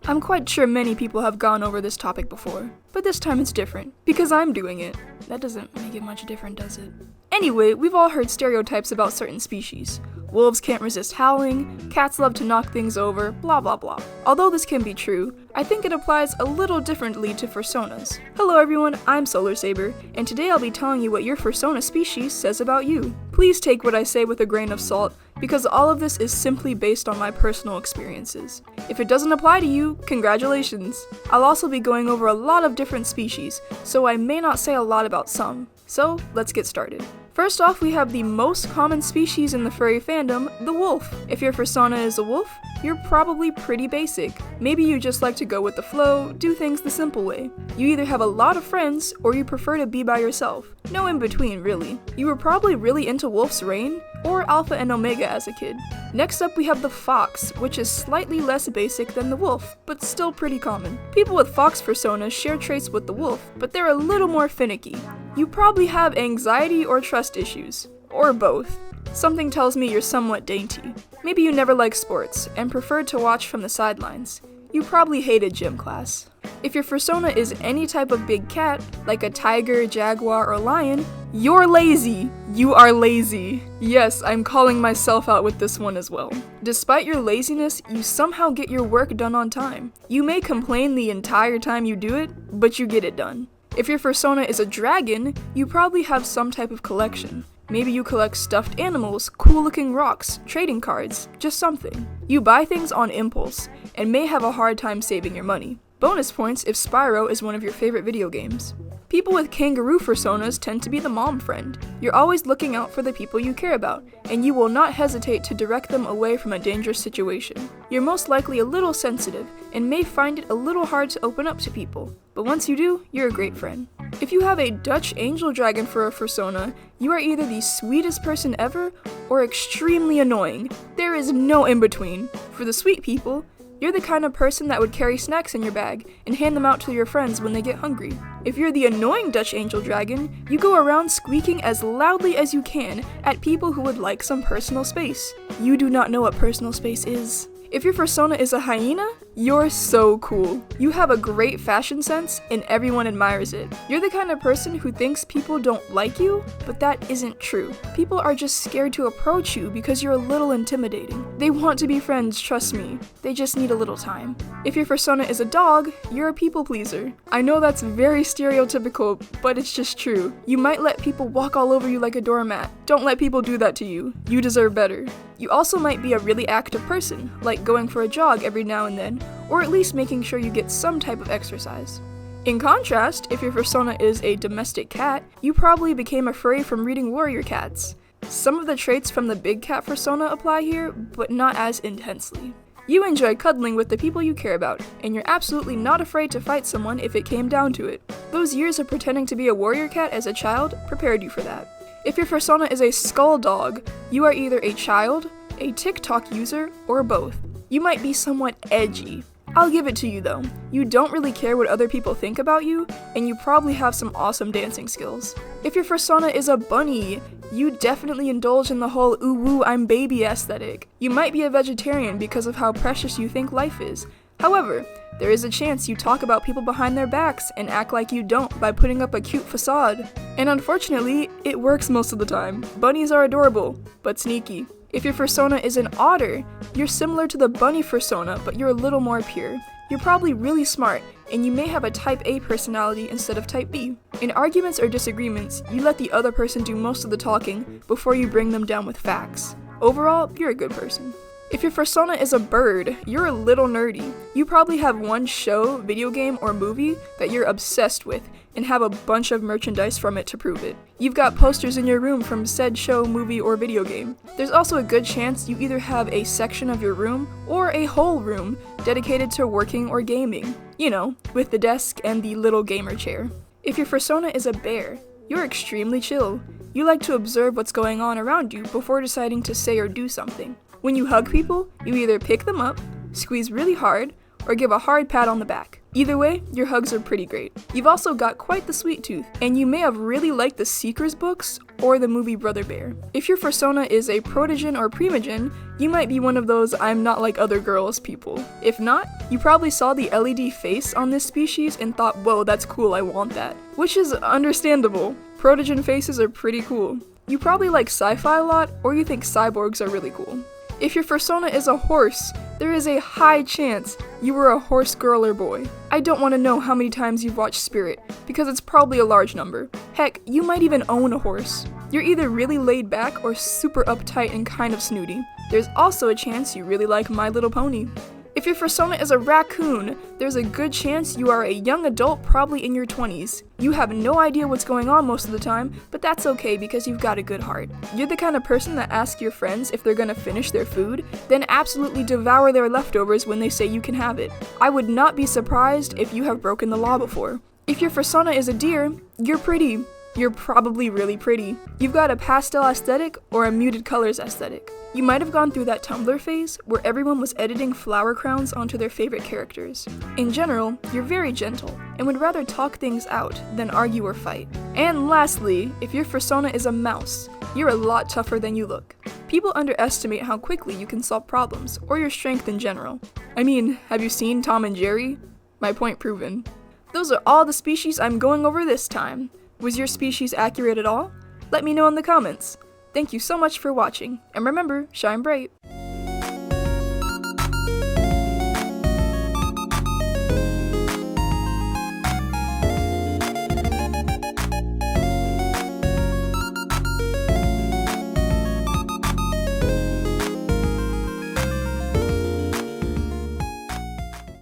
I'm quite sure many people have gone over this topic before, but this time it's different, because I'm doing it. That doesn't make it much different, does it? Anyway, we've all heard stereotypes about certain species. Wolves can't resist howling, cats love to knock things over, blah blah blah. Although this can be true, I think it applies a little differently to fursonas. Hello everyone, I'm Solar Saber, and today I'll be telling you what your fursona species says about you. Please take what I say with a grain of salt, because all of this is simply based on my personal experiences. If it doesn't apply to you, congratulations! I'll also be going over a lot of different species, so I may not say a lot about some. So, let's get started. First off, we have the most common species in the furry fandom, the wolf. If your fursona is a wolf, you're probably pretty basic. Maybe you just like to go with the flow, do things the simple way. You either have a lot of friends, or you prefer to be by yourself. No in between, really. You were probably really into Wolf's Rain, or Alpha and Omega as a kid. Next up we have the fox, which is slightly less basic than the wolf, but still pretty common. People with fox personas share traits with the wolf, but they're a little more finicky. You probably have anxiety or trust issues, or both. Something tells me you're somewhat dainty. Maybe you never liked sports, and preferred to watch from the sidelines. You probably hated gym class. If your fursona is any type of big cat, like a tiger, jaguar, or lion, you're lazy! You are lazy. Yes, I'm calling myself out with this one as well. Despite your laziness, you somehow get your work done on time. You may complain the entire time you do it, but you get it done. If your fursona is a dragon, you probably have some type of collection. Maybe you collect stuffed animals, cool-looking rocks, trading cards, just something. You buy things on impulse, and may have a hard time saving your money. Bonus points if Spyro is one of your favorite video games. People with kangaroo fursonas tend to be the mom friend. You're always looking out for the people you care about, and you will not hesitate to direct them away from a dangerous situation. You're most likely a little sensitive, and may find it a little hard to open up to people, but once you do, you're a great friend. If you have a Dutch angel dragon for a fursona, you are either the sweetest person ever, or extremely annoying. There is no in between. For the sweet people, you're the kind of person that would carry snacks in your bag and hand them out to your friends when they get hungry. If you're the annoying Dutch angel dragon, you go around squeaking as loudly as you can at people who would like some personal space. You do not know what personal space is. If your fursona is a hyena, you're so cool. You have a great fashion sense and everyone admires it. You're the kind of person who thinks people don't like you, but that isn't true. People are just scared to approach you because you're a little intimidating. They want to be friends, trust me. They just need a little time. If your fursona is a dog, you're a people pleaser. I know that's very stereotypical, but it's just true. You might let people walk all over you like a doormat. Don't let people do that to you. You deserve better. You also might be a really active person, like going for a jog every now and then, or at least making sure you get some type of exercise. In contrast, if your fursona is a domestic cat, you probably became a furry from reading Warrior Cats. Some of the traits from the big cat fursona apply here, but not as intensely. You enjoy cuddling with the people you care about, and you're absolutely not afraid to fight someone if it came down to it. Those years of pretending to be a warrior cat as a child prepared you for that. If your fursona is a skull dog, you are either a child, a TikTok user, or both. You might be somewhat edgy. I'll give it to you though. You don't really care what other people think about you, and you probably have some awesome dancing skills. If your fursona is a bunny, you definitely indulge in the whole ooh woo I'm baby aesthetic. You might be a vegetarian because of how precious you think life is. However, there is a chance you talk about people behind their backs and act like you don't by putting up a cute facade. And unfortunately, it works most of the time. Bunnies are adorable, but sneaky. If your fursona is an otter, you're similar to the bunny fursona, but you're a little more pure. You're probably really smart, and you may have a type A personality instead of type B. In arguments or disagreements, you let the other person do most of the talking before you bring them down with facts. Overall, you're a good person. If your fursona is a bird, you're a little nerdy. You probably have one show, video game, or movie that you're obsessed with and have a bunch of merchandise from it to prove it. You've got posters in your room from said show, movie, or video game. There's also a good chance you either have a section of your room or a whole room dedicated to working or gaming. You know, with the desk and the little gamer chair. If your fursona is a bear, you're extremely chill. You like to observe what's going on around you before deciding to say or do something. When you hug people, you either pick them up, squeeze really hard, or give a hard pat on the back. Either way, your hugs are pretty great. You've also got quite the sweet tooth, and you may have really liked the Seekers books or the movie Brother Bear. If your fursona is a protogen or primogen, you might be one of those I'm not like other girls people. If not, you probably saw the LED face on this species and thought, whoa, that's cool, I want that. Which is understandable. Protogen faces are pretty cool. You probably like sci-fi a lot, or you think cyborgs are really cool. If your fursona is a horse, there is a high chance you were a horse girl or boy. I don't want to know how many times you've watched Spirit, because it's probably a large number. Heck, you might even own a horse. You're either really laid back or super uptight and kind of snooty. There's also a chance you really like My Little Pony. If your fursona is a raccoon, there's a good chance you are a young adult probably in your 20s. You have no idea what's going on most of the time, but that's okay because you've got a good heart. You're the kind of person that asks your friends if they're gonna finish their food, then absolutely devour their leftovers when they say you can have it. I would not be surprised if you have broken the law before. If your fursona is a deer, you're pretty. You're probably really pretty. You've got a pastel aesthetic or a muted colors aesthetic. You might have gone through that Tumblr phase where everyone was editing flower crowns onto their favorite characters. In general, you're very gentle and would rather talk things out than argue or fight. And lastly, if your fursona is a mouse, you're a lot tougher than you look. People underestimate how quickly you can solve problems or your strength in general. I mean, have you seen Tom and Jerry? My point proven. Those are all the species I'm going over this time. Was your species accurate at all? Let me know in the comments. Thank you so much for watching, and remember, shine bright!